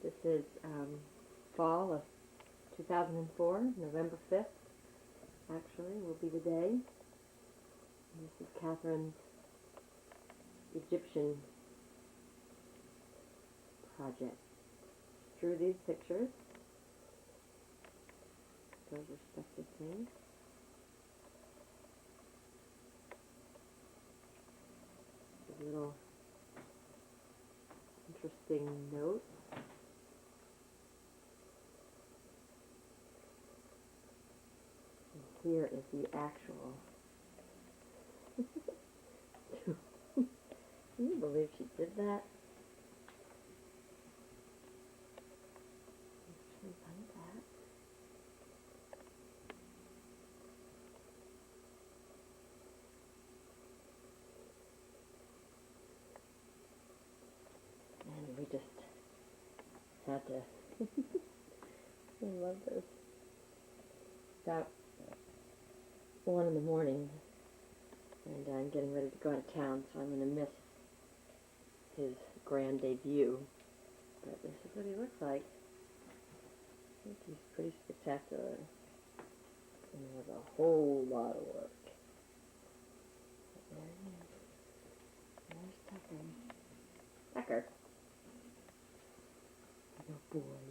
This is fall of 2004, November 5th, actually, will be the day. This is Catherine's Egyptian project. Drew these pictures. Those respective things. A little interesting note. And here is the actual. Can you believe she did that? Actually done that. And we just had to. I love this. About 1 in the morning, and I'm getting ready to go out of town, so I'm going to miss his grand debut. But this is what he looks like. I think he's pretty spectacular. And he has a whole lot of work. But there he is. There's Tucker. Tucker. Good boy.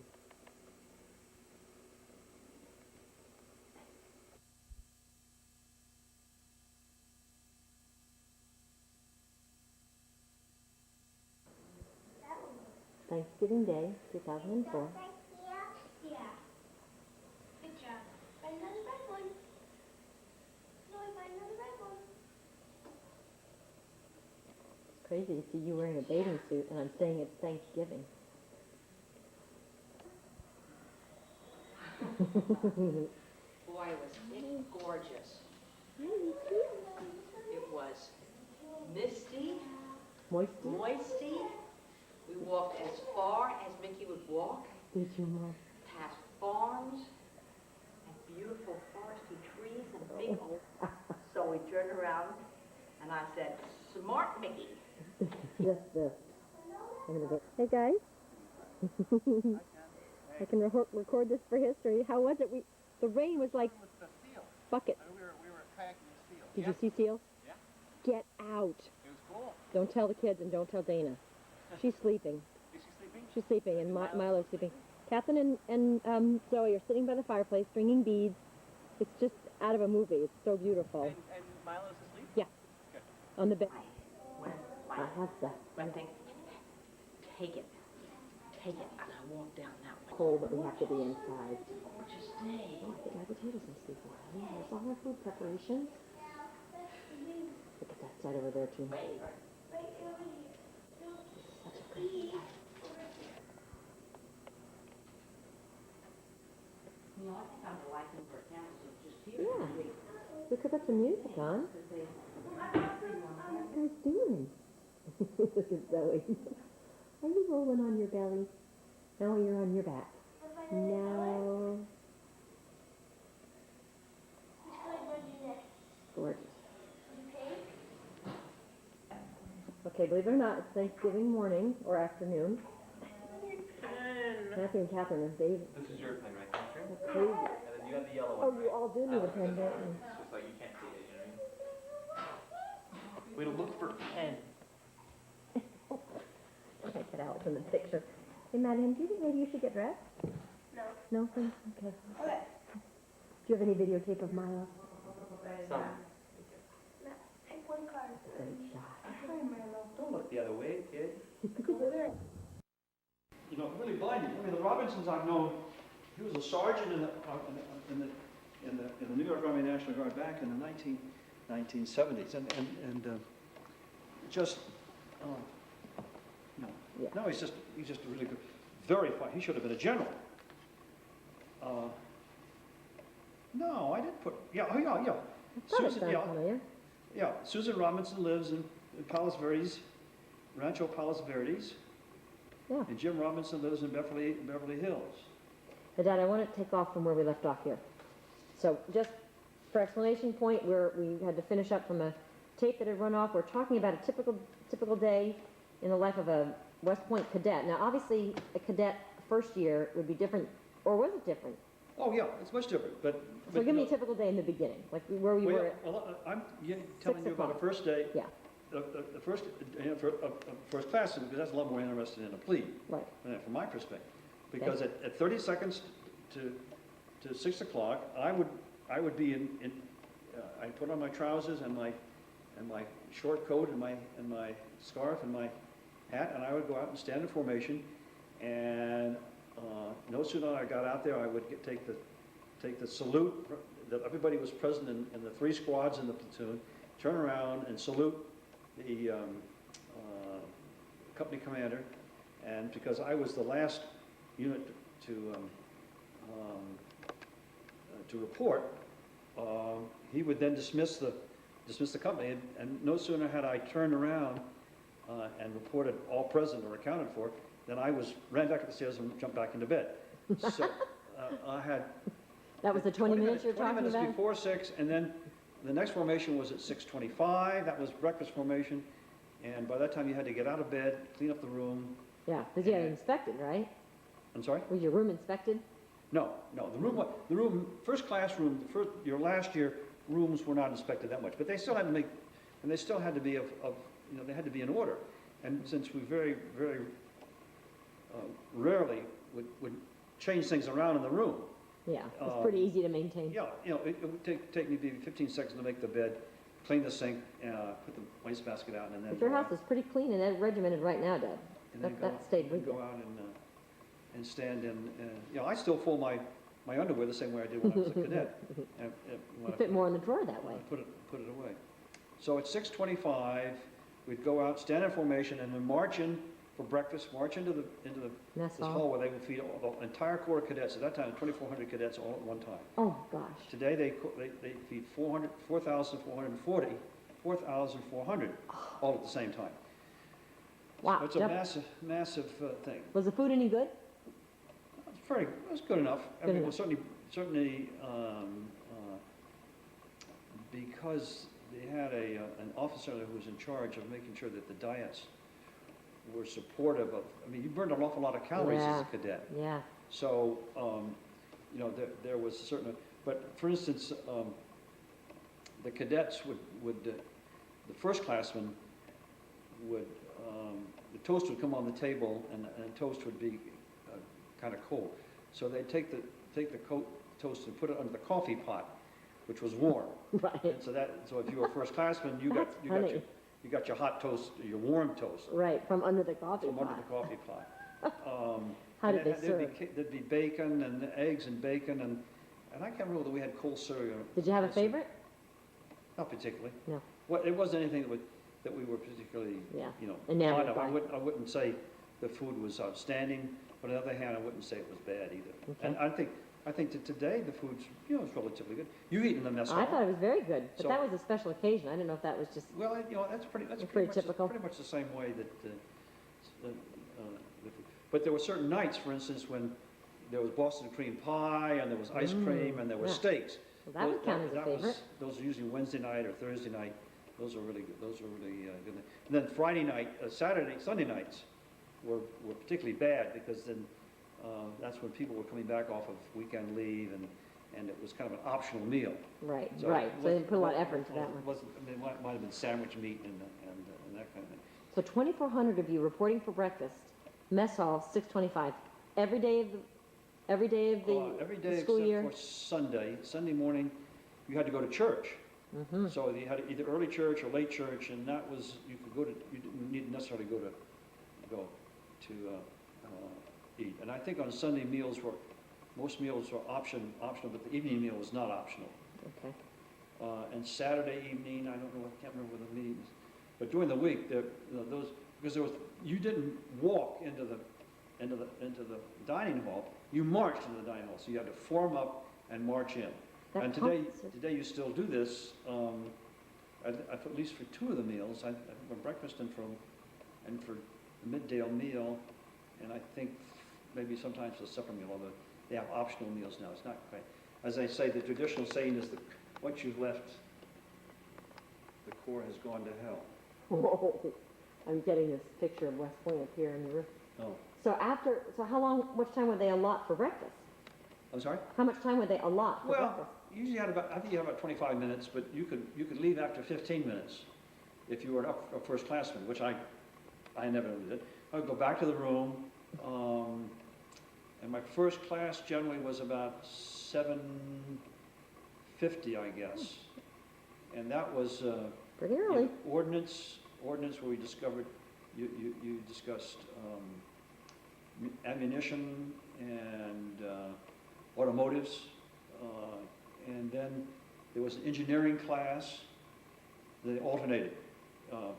Thanksgiving Day, 2004. Yeah. Good job. Find another red one. No, find another red one. It's crazy to see you wearing a bathing suit and I'm saying it's Thanksgiving. Boy, was it gorgeous. It was misty, moisty. We walked as far as Mickey would walk, Did you know? past farms and beautiful foresty trees and big old. So we turned around and I said, "Smart Mickey." Just this. I'm gonna go. Hey guys. I can record this for history. How was it? The rain was like With the seal. bucket. We were kayaking the seal. Did you see seals? Yeah. Get out. It was cool. Don't tell the kids and don't tell Dana. She's sleeping. Is she sleeping? She's sleeping and Milo's sleeping. Catherine and Zoe are sitting by the fireplace stringing beads. It's just out of a movie. It's so beautiful. And Milo's asleep? Yeah. Good. On the bed. When I have that. When thing, take it. And I walked down that way. Cold, but we have to be inside. Gorgeous day. Oh, I think my potatoes are sleeping. There's all our food preparations. Look at that side over there too. Right over here. Such a pretty side. You know, I think I'm liking for now, so just here. Yeah. We could put some music on. What are you guys doing? Look at Zoe. Are you rolling on your belly? No, you're on your back. No. Which color would you next? Gorgeous. Okay. Okay, believe it or not, it's Thanksgiving morning or afternoon. Matthew and Catherine and Dave. This is your pen, right, Catherine? That's crazy. And then you have the yellow one. Oh, you all do need a pen, don't you? It's just like you can't see it, you know what I mean? Way to look for a pen. Check it out in the picture. Hey, Maddie, do you think maybe you should get dressed? No. No, thanks. Okay. Okay. Do you have any videotape of Milo? Some. No. Take one card. Great shot. Hi, Milo. Don't look the other way, kid. Over there. You know, really blinding. I mean, the Robinsons I've known, he was a sergeant in the New York Army National Guard back in the 1970s. And just, no. Yeah. No, he's just a really good, very fine. He should have been a general. No, I didn't put, yeah. I thought it sounded familiar. Yeah, Susan Robinson lives in Palos Verdes, Rancho Palos Verdes. Yeah. And Jim Robinson lives in Beverly Hills. Hey, Dad, I want to take off from where we left off here. So just for explanation point, we had to finish up from a tape that had run off. We're talking about a typical day in the life of a West Point cadet. Now, obviously, a cadet first year would be different, or was it different? Oh, yeah, it's much different, but. So give me a typical day in the beginning, like where you were. I'm telling you about the first day. Yeah. The first, first class, because that's a lot more interesting than a plea. Right. From my perspective. Because at 30 seconds to 6 o'clock, I would be I'd put on my trousers and my short coat and my scarf and my hat, and I would go out and stand in formation, and no sooner than I got out there, I would take the salute, that everybody was present in the 3 squads in the platoon, turn around and salute the company commander, and because I was the last unit to report, he would then dismiss the company, and no sooner had I turned around and reported all present or accounted for, then I ran back up the stairs and jumped back into bed. So I had. That was the 20 minutes you're talking 20 minutes about? before 6, and then the next formation was at 6:25. That was breakfast formation, and by that time you had to get out of bed, clean up the room. Yeah, because you had it inspected, right? I'm sorry? Was your room inspected? No. The room, first class room, your last year rooms were not inspected that much, but they still had to make, and they still had to be they had to be in order. And since we very, very rarely would change things around in the room. Yeah, it's pretty easy to maintain. Yeah, it would take me maybe 15 seconds to make the bed, clean the sink, put the wastebasket out, and then. But your house is pretty clean and regimented right now, Dad. That stayed with you. Go out and stand in. I still fold my underwear the same way I did when I was a cadet. You fit more in the drawer that way. Put it away. So at 6:25, we'd go out, stand in formation, and then march in for breakfast. March into this hall where they would feed the entire Corps of Cadets. At that time, 2,400 cadets all at one time. Oh gosh. Today they feed 4,400 all at the same time. Wow. So it's a massive thing. Was the food any good? It was good enough. Good It enough. was certainly because they had an officer who was in charge of making sure that the diets were supportive of. I mean, you burned an awful lot of calories as a cadet. Yeah. So there was a certain. But for instance, the cadets would the first classmen would the toast would come on the table, and toast would be kind of cold. So they'd take the toast and put it under the coffee pot, which was warm. Right. And so if you were a first classman, you got your hot toast, your warm toast. Right, from under the coffee From pot. under the coffee pot. How did they serve? There'd be bacon and eggs and bacon and I can't remember whether we had cold cereal. Did you have a favorite? Not particularly. No. Well, it wasn't anything that we were particularly, enamored fond of. by. I wouldn't say the food was outstanding, but on the other hand, I wouldn't say it was bad either. Okay. And I think that today the food's, it's relatively good. You eat in the mess hall. I thought it was very good, but So- that was a special occasion. I didn't know if that was just. Well, that's pretty much typical. pretty much the same way that but there were certain nights, for instance, when there was Boston cream pie and there was ice cream and there was yeah. steaks. Well, that would count as a favorite. Those are usually Wednesday night or Thursday night. Those are really good. Good. And then Friday night, Sunday nights were particularly bad because then that's when people were coming back off of weekend leave and it was kind of an optional meal. Right, So right. it So they wasn't- put a lot of effort into that one. It might have been sandwich meat and that kind of thing. So 2,400 of you reporting for breakfast, mess hall, 6:25, every day of the Every day the school except year. for Sunday. Sunday morning, you had to go to church. Mm-hmm. So you had either early church or late church, and that was you didn't need necessarily go to eat. And I think on Sunday most meals were optional, but the evening meal was not optional. Okay. And Saturday evening, I can't remember what the meetings, but during the week, you didn't walk into the dining hall. You marched into the dining hall, so you had to form up and march in. That And compensates. today you still do this, at least for 2 of the meals, for breakfast and for the midday meal, and I think maybe sometimes the supper meal, although they have optional meals now. It's not quite. As I say, the traditional saying is that once you've left, the Corps has gone to hell. Whoa. I'm getting this picture of West Point up here on the roof. Oh. So how much time would they allot for breakfast? I'm sorry? How much time would they allot for Well, breakfast? usually I think you had about 25 minutes, but you could leave after 15 minutes if you were a first-classman, which I never did. I would go back to the room, and my first class generally was about 7:50, I guess. And that was Pretty early. ordnance where we discovered, you discussed ammunition and automotives, and then there was an engineering class. They alternated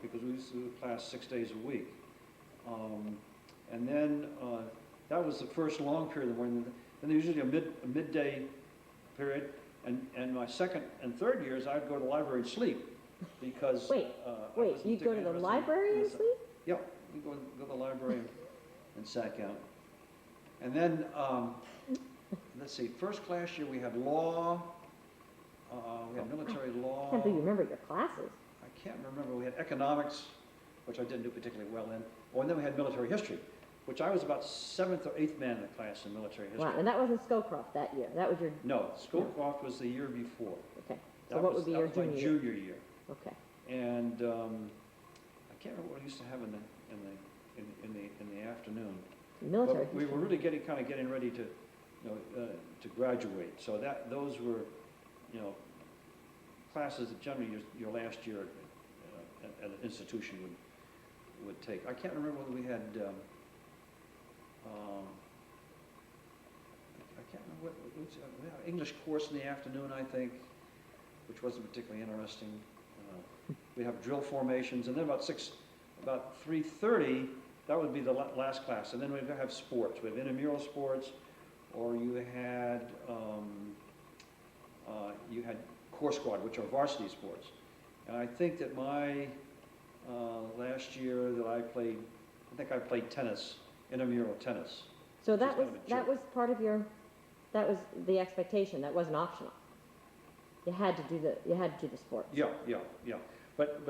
because we used to do the class 6 days a week. And then that was the first long period of the morning. Then there's usually a midday period. And my second and third years, I'd go to the library and sleep because Wait, you'd go to the library and sleep? Yeah, we go to the library and sat down. And then, let's see, first class year we had law, we had military law. I can't believe you remember your classes. I can't remember, we had economics, which I didn't do particularly well in. Oh, and then we had military history, which I was about 7th or 8th man in the class in military history. Wow, and that wasn't Scowcroft that year. That was your, No, Schoolcraft was the year before. okay. So what would be your junior year? That was my junior year. Okay. And I can't remember what I used to have in the afternoon. Military But we were history. really getting ready to, to graduate. So those were, classes that generally your last year at an institution would take. I can't remember whether we had, I can't remember we had an English course in the afternoon, I think, which wasn't particularly interesting. We have drill formations, and then about 3:30, that would be the last class, and then we'd have sports. We have intramural sports, or you had Corps Squad, which are varsity sports. And I think that my last year that I played tennis, intramural tennis. So which that kind was, of a that joke. was part of your, that was the expectation. That wasn't optional. You had to do the sports. Yeah. But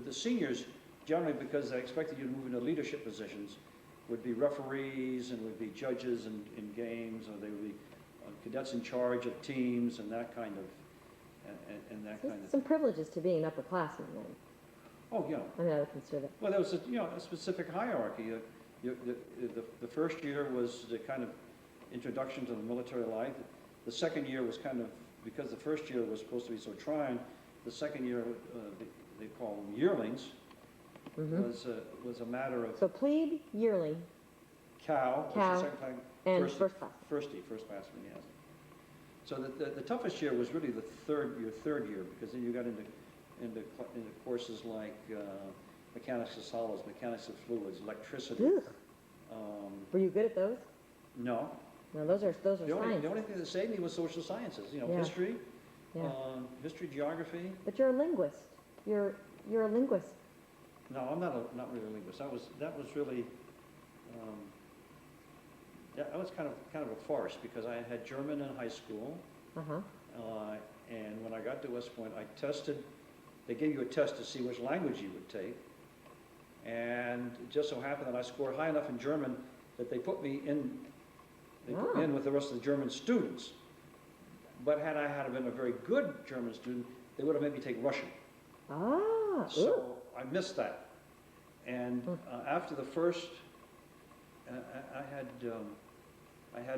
the seniors, generally because they expected you to move into leadership positions, would be referees and would be judges in games, or they would be cadets in charge of teams and that kind of, and that kind of. Some privileges to being an upperclassman then. Oh, yeah. I mean, I would consider that. Well, there was a specific hierarchy. The first year was the kind of introduction to the military life. The second year was kind of, because the first year was supposed to be so trying, the second year, they call them yearlings, was a matter of So plebe, yearling, cow, which Cow, is second time, and first class. first classman, yes. So the toughest year was really your third year, because then you got into courses like mechanics of solids, mechanics of fluids, electricity. Ugh. Were you good at those? No. No, those are The only science. thing that saved me was social sciences, Yeah. history, Yeah. history, geography. But you're a linguist. You're a linguist. No, I'm not really a linguist. That was really, that was kind of a farce, because I had German in high school, Uh-huh. and when I got to West Point, I tested. They gave you a test to see which language you would take, and it just so happened that I scored high enough in German that they put me in. They put me in with the rest of the German students. But had I been a very good German student, they would have made me take Russian. Ah, ooh. So I missed that. And after the first, I had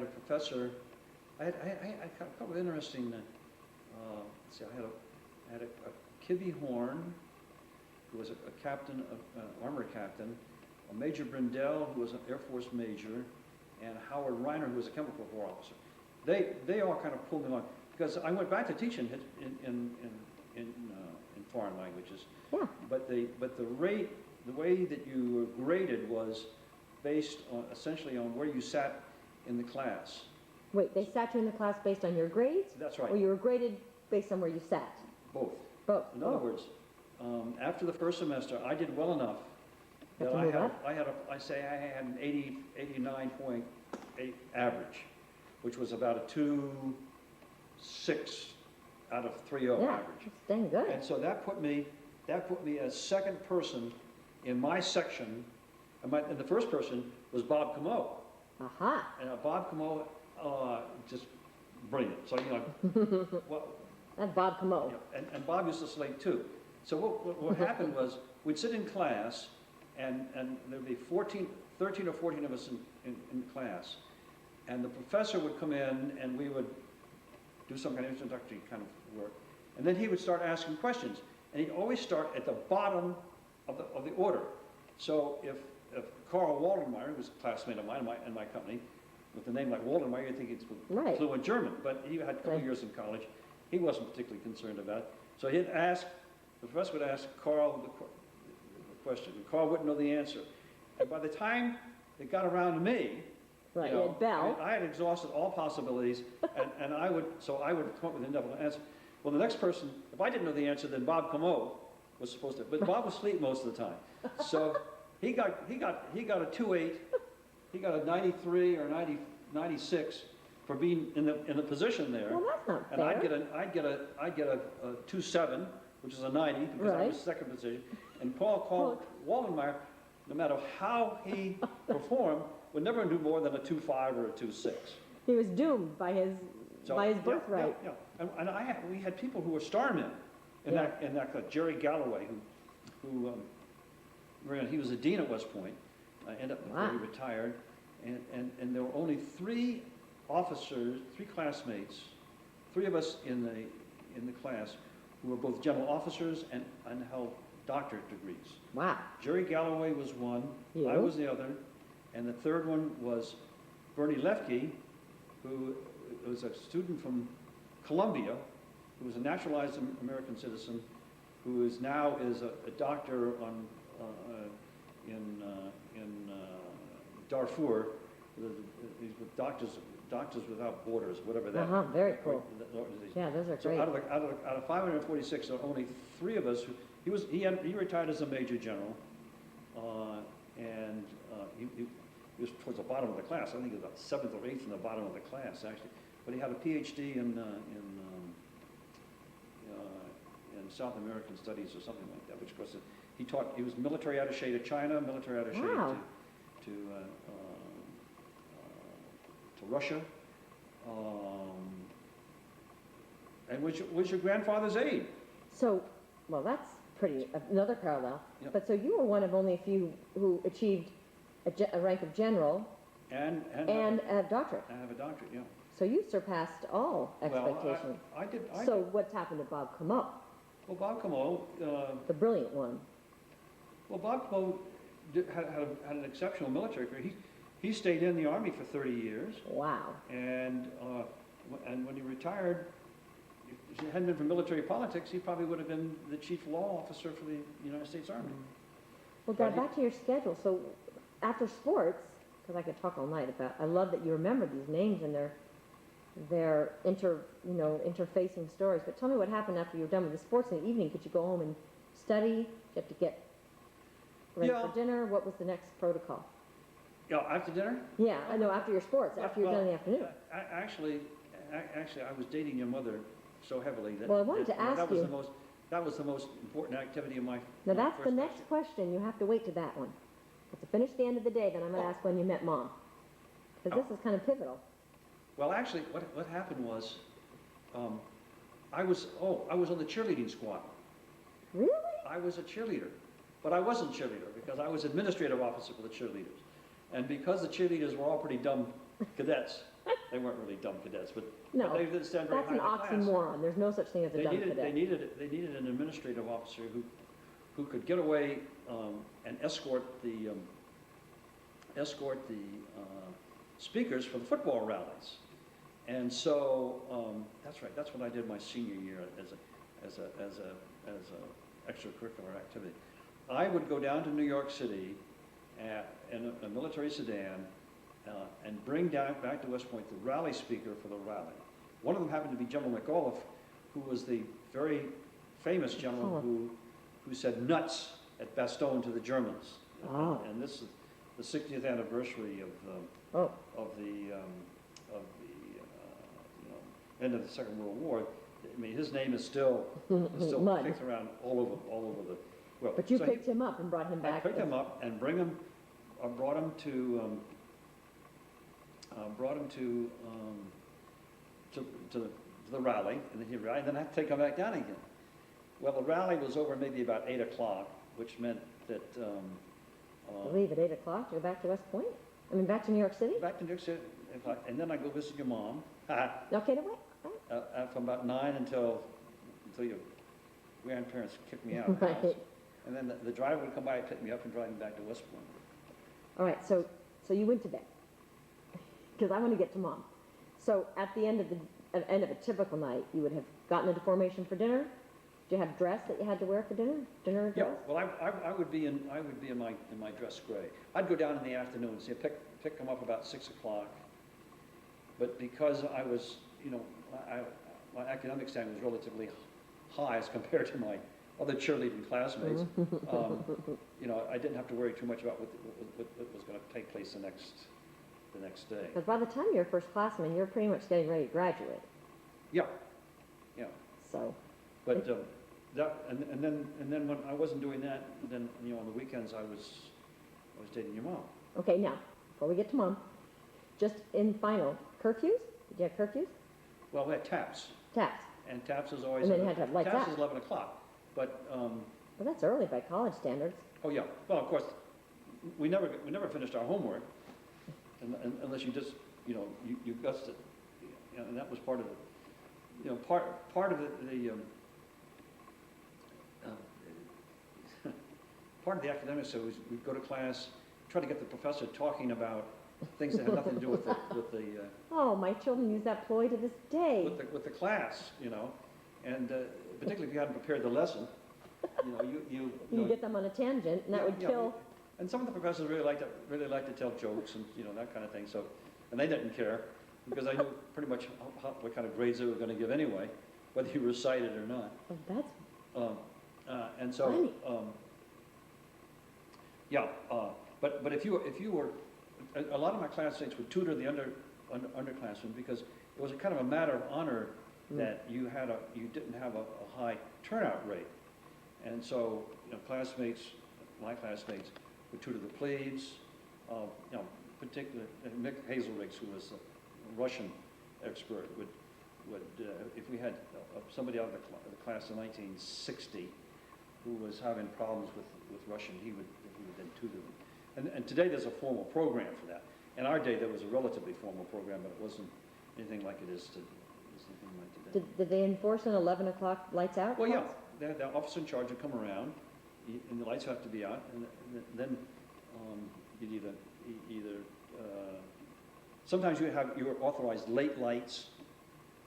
a professor. I had a couple of interesting. Let's see, I had a Kibbe Horn, who was a captain, armor captain, a Major Brindell, who was an Air Force major, and Howard Reiner, who was a chemical corps officer. They all kind of pulled me along, because I went back to teaching in foreign languages. Yeah. But the way that you were graded was based on, essentially on where you sat in the class. Wait, they sat you in the class based on your grades? That's Or right, you were graded based on where you sat? both. Both. In other words, after the first semester, I did well enough You that have to move up? I had an 89.8 average, which was about a 2.6 out of 3.0 Yeah, average. that's dang good. And so that put me as second person in my section, and the first person was Bob Comeau. Aha. And Bob Comeau, just brilliant. So, well, That's Bob Comeau. and Bob used to slate too. So what happened was, we'd sit in class, and there'd be 13 or 14 of us in class, and the professor would come in, and we would do some kind of introductory kind of work, and then he would start asking questions, and he'd always start at the bottom of the order. So if Carl Waldenmeyer, who was a classmate of mine in my company, with a name like Waldenmeyer, you think it's Right. fluent German, but he had a couple Right. years in college. He wasn't particularly concerned about it. So the professor would ask Carl the question, and Carl wouldn't know the answer. And by the time it got around to me, Right, you know, you had Bell. I had exhausted all possibilities, and I would come up with an indefinite answer. Well, the next person, if I didn't know the answer, then Bob Comeau was supposed to, but Bob was asleep most of the time. So he got a 2.8, he got a 93 or 96 for being in the position there. Well, that's not And fair. I'd get a 2.7, which is a 90, because I Right. was second position. And Paul Waldenmeyer, no matter how he performed, would never do more than a 2.5 or a 2.6. He was doomed by his So, birthright. Yeah. And we had people who were starmen in Yeah. that class. Jerry Galloway, who he was a dean at West Point, ended up before he Wow. retired, and there were only 3 officers, 3 classmates, 3 of us in the class who were both general officers and held doctorate degrees. Wow. Jerry Galloway was one, You? I was the other, and the third one was Bernie Lefke, who was a student from Columbia, who was a naturalized American citizen, who is now a doctor in Darfur. He's with Doctors Without Borders, whatever that. Uh-huh, very cool. that organization. Yeah, those are So great. out of 546, there are only 3 of us. He retired as a major general, and he was towards the bottom of the class. I think he was about 7th or 8th in the bottom of the class, actually. But he had a PhD in South American Studies or something like that, which of course he was military attaché to China, military attaché Wow. to Russia, and was your grandfather's aide. So, well, that's another parallel. Yep. But so you were one of only a few who achieved a rank of general And a doctorate. I have a doctorate, yeah. So you surpassed all expectations. Well, I did. So what's happened to Bob Comeau, Well, Bob Comeau, the brilliant one? Bob Comeau had an exceptional military career. He stayed in the Army for 30 years, Wow. and when he retired, if it hadn't been for military politics, he probably would have been the chief law officer for the United States Army. Well, Dad, back to your schedule. So after sports, because I could talk all night about, I love that you remember these names and their interfacing stories. But tell me what happened after you were done with the sports in the evening. Could you go home and study? Did you have to get ready Yeah. for dinner? What was the next protocol? Yeah, after dinner? Yeah, I know, after your sports, after you're done in the afternoon. Actually, I was dating your mother so heavily that Well, I wanted to that ask was you. that was the most important activity of my. Now, my that's the first next life. question. You have to wait to that one. But to finish the end of the day, then I'm going to ask when you met Mom. Because this is kind of pivotal. Well, actually, what happened was, I was on the cheerleading squad. Really? I was a cheerleader, but I wasn't cheerleader because I was administrative officer for the cheerleaders, and because the cheerleaders were all pretty dumb cadets. They weren't really dumb cadets, but No, they didn't stand very that's high an in the class. oxymoron. There's no such thing as a dumb cadet. They needed an administrative officer who could get away and escort the speakers for the football rallies. And so that's right. That's what I did my senior year as a extracurricular activity. I would go down to New York City in a military sedan and bring back to West Point the rally speaker for the rally. One of them happened to be General McAuliffe, who was the very famous general who said "nuts" at Bastogne to the Germans. Oh. And this is the 60th anniversary of the end of the Second World War. I mean, his name is still Mud. kicked around all over the world. But you So picked him up and brought him I back. picked him up and bring him I brought him to, the rally, and then I had to take him back down again. Well, the rally was over maybe about 8 o'clock, which meant that, Leave at 8 o'clock to go back to West Point? I mean, back to New York City? back to New York City, and then I go visit your mom, Okay, no, wait. from about 9 until your grandparents kicked me out of the house. Right. And then the driver would come by and pick me up and drive me back to West Point. All right, so you went to bed, because I want to get to Mom. So at the end of a typical night, you would have gotten into formation for dinner? Do you have dress that you had to wear for dinner? Dinner Yeah, dress? well, I would be in my dress gray. I'd go down in the afternoon, see, pick them up about 6 o'clock. But because I was, my academic standing was relatively high as compared to my other cheerleading classmates, I didn't have to worry too much about what was going to take place the next day. Because by the time you're first classman, you're pretty much getting ready to graduate. Yeah. So, But and then when I wasn't doing that, then on the weekends I was dating your mom. okay, now, before we get to Mom, just in final, curfews? Did you have curfews? Well, we had taps, Taps. and taps is always And then you had to have lights taps out. is 11 o'clock. But Well, that's early by college standards. oh yeah, well of course we never finished our homework unless you just you guessed it, and that was part of it. Part of the part of the academics. So we'd go to class, try to get the professor talking about things that had nothing to do with the Oh, my children use that ploy to this day. with the class, and particularly if you hadn't prepared the lesson, You get them on a tangent, and that would kill. And some of the professors really like to tell jokes and that kind of thing. So, and they didn't care because I knew pretty much what kind of grades they were going to give anyway, whether you recited or not. Oh, that's And so, funny. But if you were, a lot of my classmates would tutor the underclassmen because it was a kind of a matter of honor that you didn't have a high turnout rate, and so my classmates would tutor the plebes, particularly Mick Hazelriggs, who was a Russian expert, would if we had somebody out of the class in 1960 who was having problems with Russian, he would then tutor them. And today there's a formal program for that. In our day there was a relatively formal program, but it wasn't anything like it is today. Did they enforce an 11 o'clock lights out? Well, yeah, clause? the officer in charge would come around, and the lights have to be out, and then you'd either sometimes you were authorized late lights.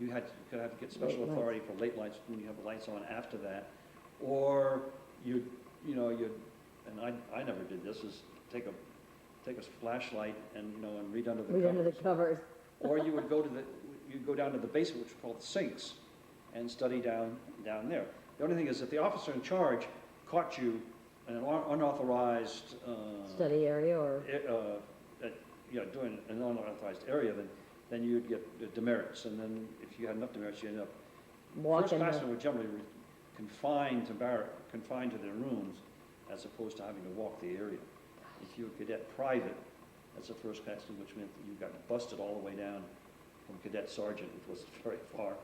You could have to get special Late authority for late lights when you have the lights on after that, or you'd and I never did this, is take a flashlight and read under the Read covers. under the covers. Or you would go down to the basement, which we call the sinks, and study down there. The only thing is, if the officer in charge caught you in an unauthorized Study area or doing an unauthorized area, then you'd get demerits, and then if you had enough demerits, you end up. walking. First classmen were generally confined to their rooms, as opposed to having to walk the area. If you were cadet private, that's the first classman, which meant that you got busted all the way down from cadet sergeant, which wasn't very far,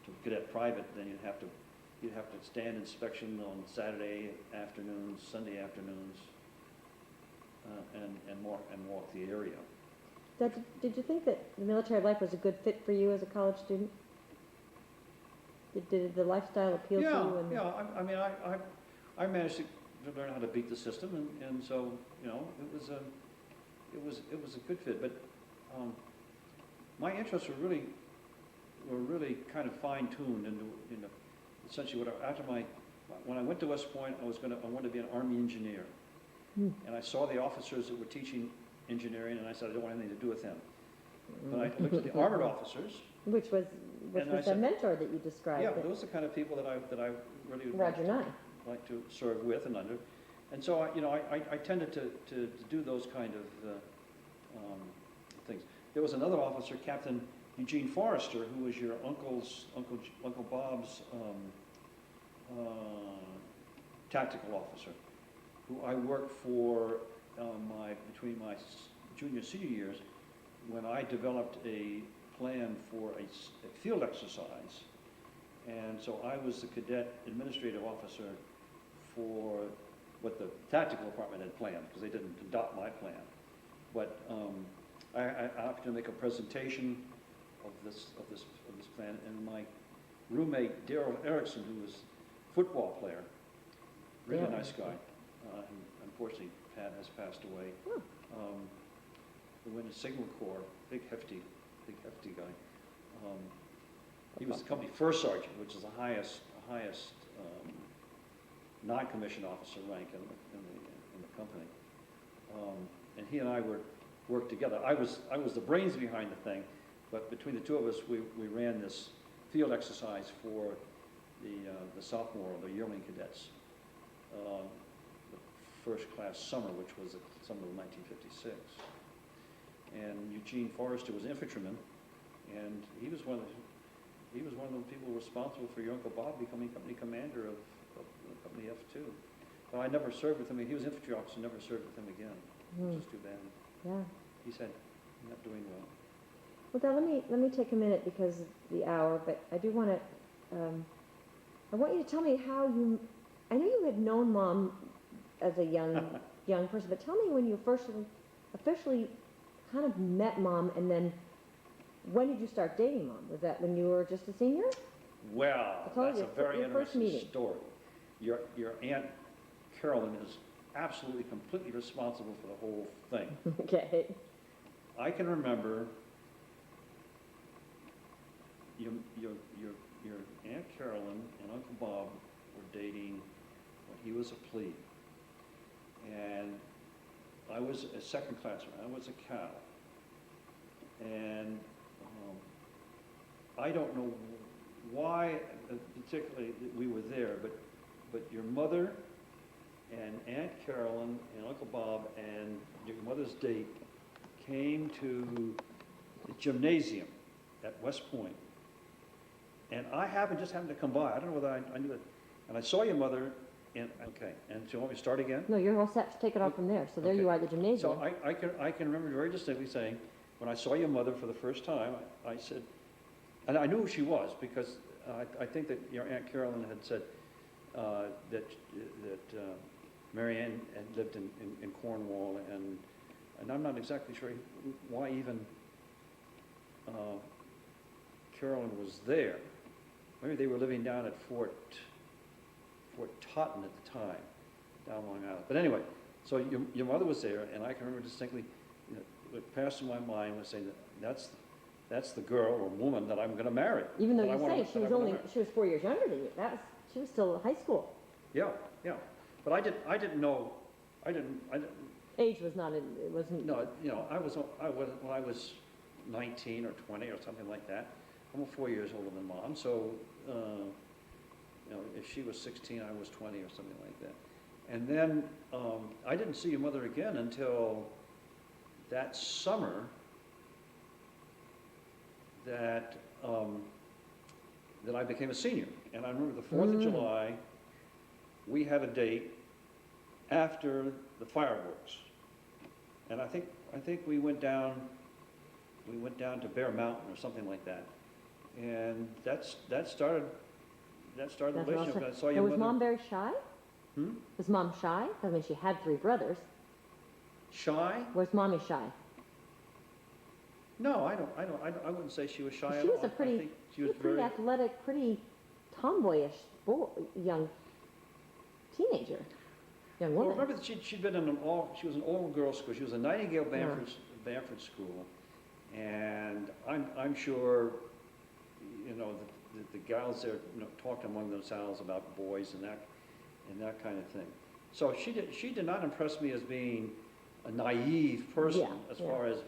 to cadet private. Then you'd have to stand inspection on Saturday afternoons, Sunday afternoons, and walk the area. Did you think that the military life was a good fit for you as a college student? Did the lifestyle appeal to you? Yeah. I mean, I managed to learn how to beat the system, and so it was a good fit. But my interests were really kind of fine-tuned into essentially when I went to West Point, I wanted to be an Army engineer. And I saw the officers that were teaching engineering, and I said, I don't want anything to do with them. But I looked at the armored officers. Which was the mentor that you described. Yeah, those are the kind of people that I really would Roger like to serve with and under. And so I tended to do those kind of things. There was another officer, Captain Eugene Forrester, who was your Uncle Bob's tactical officer, who I worked for between my junior and senior years, when I developed a plan for a field exercise. And so I was the cadet administrative officer for what the tactical department had planned, because they didn't adopt my plan. But I opted to make a presentation of this plan, and my roommate Daryl Erickson, who was a football player, really Yeah. nice guy, who unfortunately has passed away. He went to Signal Corps, big hefty guy. He was the company first sergeant, which is the highest non-commissioned officer rank in the company. And he and I worked together. I was the brains behind the thing, but between the two of us, we ran this field exercise for the sophomore, the yearling cadets, the first class summer, which was the summer of 1956. And Eugene Forrester was an infantryman, and he was one of the people responsible for your Uncle Bob becoming company commander of Company F2. But I never served with him. He was an infantry officer, never served with him again, which is too bad. Yeah. He said, "I'm not doing well." Well, Dad, let me take a minute because of the hour, but I do want to, I want you to tell me how I know you had known Mom as a young person, but tell me when you first officially kind of met Mom, and then when did you start dating Mom? Was that when you were just a senior? Well, Tell that's your- a very your first interesting meeting. story. Your Aunt Carolyn is absolutely, completely responsible for the whole thing. Okay. I can remember your Aunt Carolyn and Uncle Bob were dating when he was a plebe. And I was a second classman. I was a cow. And I don't know why particularly we were there, but your mother and Aunt Carolyn and Uncle Bob and your mother's date came to the gymnasium at West Point. And I just happened to come by. I don't know whether I knew it. And I saw your mother, and okay. And so you want me to start again? No, you're all set to take it off from there. So there Okay. you are at the gymnasium. So I can remember very distinctly saying, when I saw your mother for the first time, I said, and I knew who she was because I think that your Aunt Carolyn had said that Mary Ann had lived in Cornwall, and I'm not exactly sure why even Carolyn was there. Maybe they were living down at Fort Totten at the time, down Long Island. But anyway, so your mother was there, and I can remember distinctly, what passed through my mind was saying that that's the girl or woman that I'm going to marry. Even though that I you wanna- say she that I was wanna only, marry. she was 4 years younger than you. She was still in high school. Yeah. But I didn't know. I didn't. Age was not, it wasn't. No, I was when I was 19 or 20 or something like that. I'm 4 years older than Mom, so if she was 16, I was 20 or something like that. And then I didn't see your mother again until that summer that I became a senior. And I remember the 4th of July, we had a date after the fireworks. And I think we went down to Bear Mountain or something like that. And that started the relationship. I saw your And was mother. Mom very shy? Hmm? Was Mom shy? I mean, she had 3 brothers. Shy? Was Mommy shy? No, I wouldn't say she was shy at She all. was a I pretty, think she was pretty very, athletic, pretty tomboyish young teenager, young well, woman. remember that she'd been in she was an all-girls school. She was a Nightingale Bamford school. And I'm sure, the gals there talked among themselves about boys and that kind of thing. So she did not impress me as being a naive person far as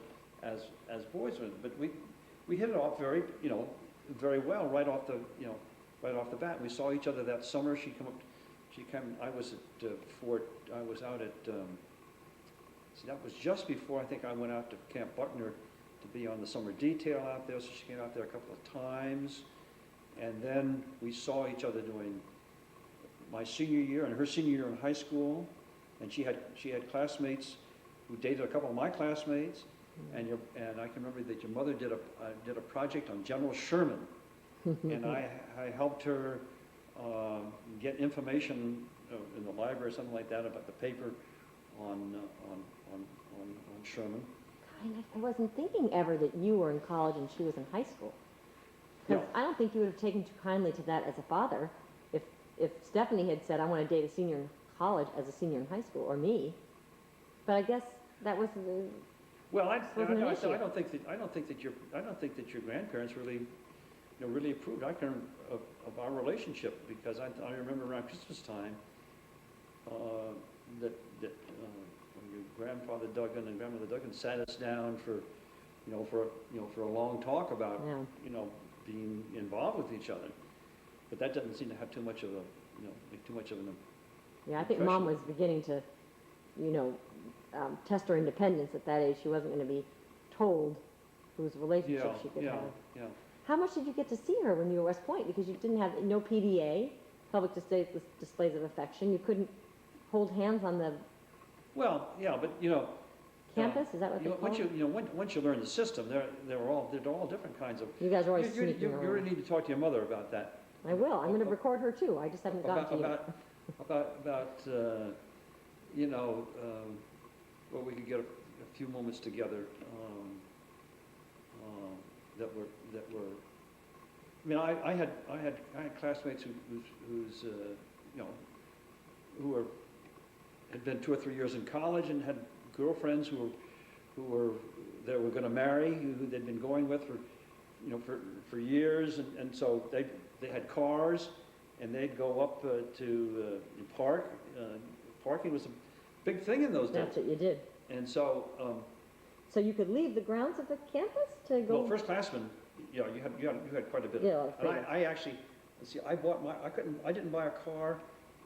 boys went. But we hit it off very well right off the bat. We saw each other that summer. I was out at that was just before I think I went out to Camp Butner to be on the summer detail out there. So she came out there a couple of times. And then we saw each other during my senior year and her senior year in high school. And she had classmates who dated a couple of my classmates, and I can remember that your mother did a project on General Sherman, and I helped her get information in the library or something like that about the paper on Sherman. I wasn't thinking ever that you were in college and she was in high school. Because Yeah. I don't think you would have taken too kindly to that as a father if Stephanie had said, I want to date a senior in college as a senior in high school, or me. But I guess that was the... Well, I Wasn't an don't issue. think that your grandparents really approved. Of our relationship, because I remember around Christmas time that when your grandfather Duggan and grandmother Duggan sat us down for a long talk about Yeah. being involved with each other. But that doesn't seem to have too much of make too much of an Yeah, I think impression. Mom was beginning to, test her independence at that age. She wasn't going to be told whose relationship she could have. Yeah. How much did you get to see her when you were at West Point? Because you didn't have no PDA, public displays of affection. You couldn't hold hands on the Well, yeah, but campus. Is that what they call once it? once you learn the system, they're all different kinds of. You guys are always You sneaking really around. need to talk to your mother about that. I will. I'm going to record her too. I just haven't gotten to you. About where we could get a few moments together that were. I mean, I had classmates who had been 2 or 3 years in college and had girlfriends who were going to marry, who they'd been going with for years, and so they had cars, and they'd go up to the park. Parking was a big thing in those days. That's what you did. And so, So you could leave the grounds of the campus to go. well, firstclassmen, you had quite a bit of. Yeah, And I actually, let's see, I didn't buy a car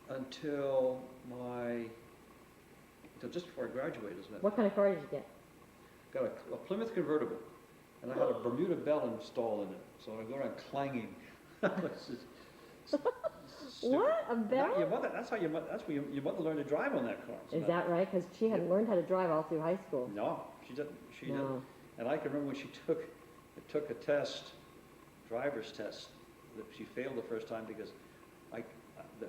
until just before I graduated, isn't it? What kind of car did you get? Got a Plymouth convertible, and I had a Bermuda bell installed in it, so I go around clanging. What? A bell? That's where your mother learned to drive on that car. Is that right? Because she hadn't learned how to drive all through high school. No, she didn't. She didn't. No. And I can remember when she took a test, driver's test, that she failed the first time because the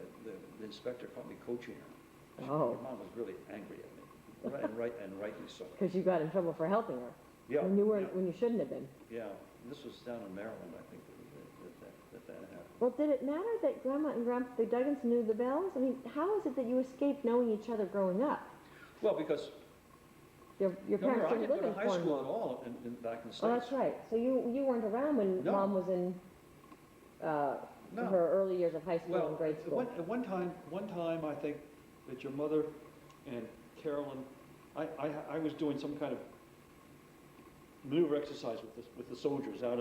inspector caught me coaching her. Oh. My mom was really angry at me, and rightly so. Because you got in trouble for helping her. Yeah. When you weren't, yeah. when you shouldn't have been. Yeah, this was down in Maryland, I think, that happened. Well, did it matter that Grandma and Grandpa, the Duggans, knew the bells? I mean, how is it that you escaped knowing each other growing up? Well, because Your remember, parents I didn't didn't live go in to high school Cornwall. at all back in the States. Oh, that's right. So you weren't around when No. Mom was in No. her early years of high school Well, and grade school. at one time, I think that your mother and Carolyn, I was doing some kind of maneuver exercise with the soldiers out